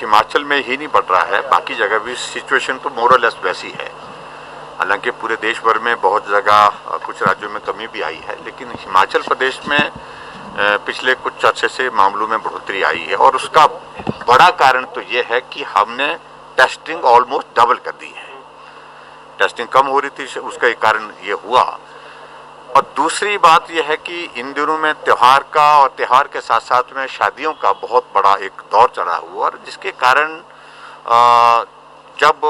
हिमाचल में ही नहीं बढ़ रहा है, बाकी जगह भी सिचुएशन तो मोर और लेस वैसी है। हालांकि पूरे देश भर में बहुत जगह कुछ राज्यों में कमी भी आई है, लेकिन हिमाचल प्रदेश में पिछले कुछ अर्से से मामलों में बढ़ोतरी आई है और उसका बड़ा कारण तो ये है कि हमने टेस्टिंग ऑलमोस्ट डबल कर दी है। टेस्टिंग कम हो रही थी, उसका एक कारण ये हुआ। और दूसरी बात यह है कि इन दिनों में त्यौहार का और त्यौहार के साथ साथ में शादियों का बहुत बड़ा एक दौर चला हुआ, और जिसके कारण जब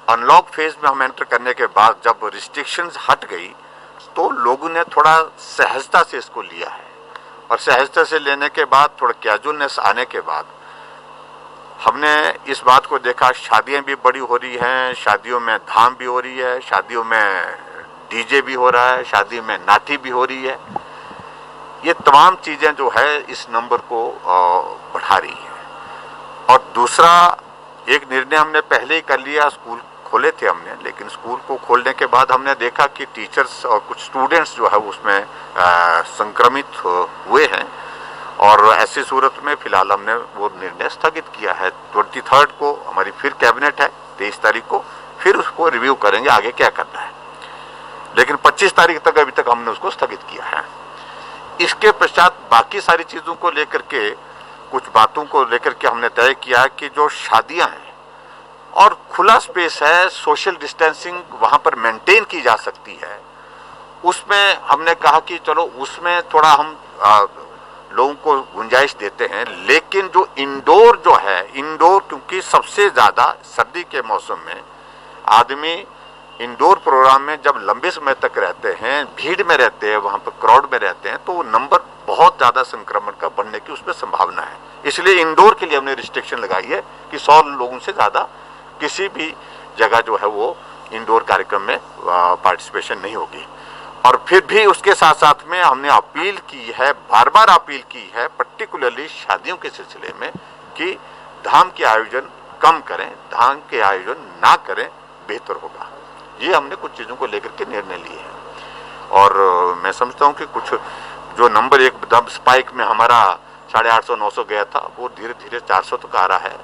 अनलॉक फेज में हम एंटर करने के बाद जब रिस्ट्रिक्शंस हट गई तो लोगों ने थोड़ा सहजता से इसको लिया है, और सहजता से लेने के बाद थोड़ा कैजुअलनेस आने के बाद हमने इस बात को देखा, शादियां भी बड़ी हो रही हैं, शादियों में धाम भी हो रही है, शादियों में डीजे भी हो रहा है, शादी में नाटी भी हो रही है। ये तमाम चीजें जो है इस नंबर को बढ़ा रही है। और दूसरा एक निर्णय हमने पहले ही कर लिया, स्कूल खोले थे हमने, लेकिन स्कूल को खोलने के बाद हमने देखा कि टीचर्स और कुछ स्टूडेंट्स जो है उसमें संक्रमित हुए हैं, और ऐसी सूरत में फिलहाल हमने वो निर्णय स्थगित किया है। 23 को हमारी फिर कैबिनेट है, 23 तारीख को फिर उसको रिव्यू करेंगे आगे क्या करना है, लेकिन 25 तारीख तक अभी तक हमने उसको स्थगित किया है। इसके पश्चात बाकी सारी चीजों को लेकर के, कुछ बातों को लेकर के हमने तय किया कि जो शादियां हैं और खुला स्पेस है, सोशल डिस्टेंसिंग वहां पर मेंटेन की जा सकती है, उसमें हमने कहा कि चलो उसमें थोड़ा हम लोगों को गुंजाइश देते हैं। लेकिन जो इंडोर जो है, इंडोर क्योंकि सबसे ज्यादा सर्दी के मौसम में आदमी इंडोर प्रोग्राम में जब लंबे समय तक रहते हैं, भीड़ में रहते हैं, वहां पर क्राउड में रहते हैं, तो नंबर बहुत ज्यादा संक्रमण का बढ़ने की उसमें संभावना है। इसलिए इंडोर के लिए हमने रिस्ट्रिक्शन लगाई है कि 100 लोगों से ज्यादा किसी भी जगह जो है वो इंडोर कार्यक्रम में पार्टिसिपेशन नहीं होगी। और फिर भी उसके साथ साथ में हमने अपील की है, बार बार अपील की है, पर्टिकुलरली शादियों के सिलसिले में, कि धाम के आयोजन कम करें, धाम के आयोजन ना करें, बेहतर होगा। ये हमने कुछ चीज़ों को लेकर के निर्णय लिए हैं। और मैं समझता हूँ कि कुछ जो नंबर एकदम स्पाइक में हमारा 850-900 गया था, वो धीरे धीरे 400 तक आ रहा है,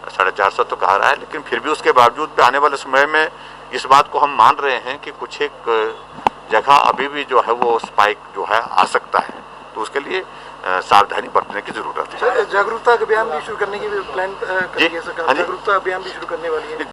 450 तक आ रहा है। लेकिन फिर भी उसके बावजूद भी आने वाले समय में इस बात को हम मान रहे हैं कि कुछ एक जगह अभी भी जो है वो स्पाइक जो है आ सकता है, तो उसके लिए सावधानी बरतने की जरूरत है। जागरूकता अभियान भी शुरू करने की प्लान कर रही है सरकार? जागरूकता अभियान भी शुरू करने वाली है।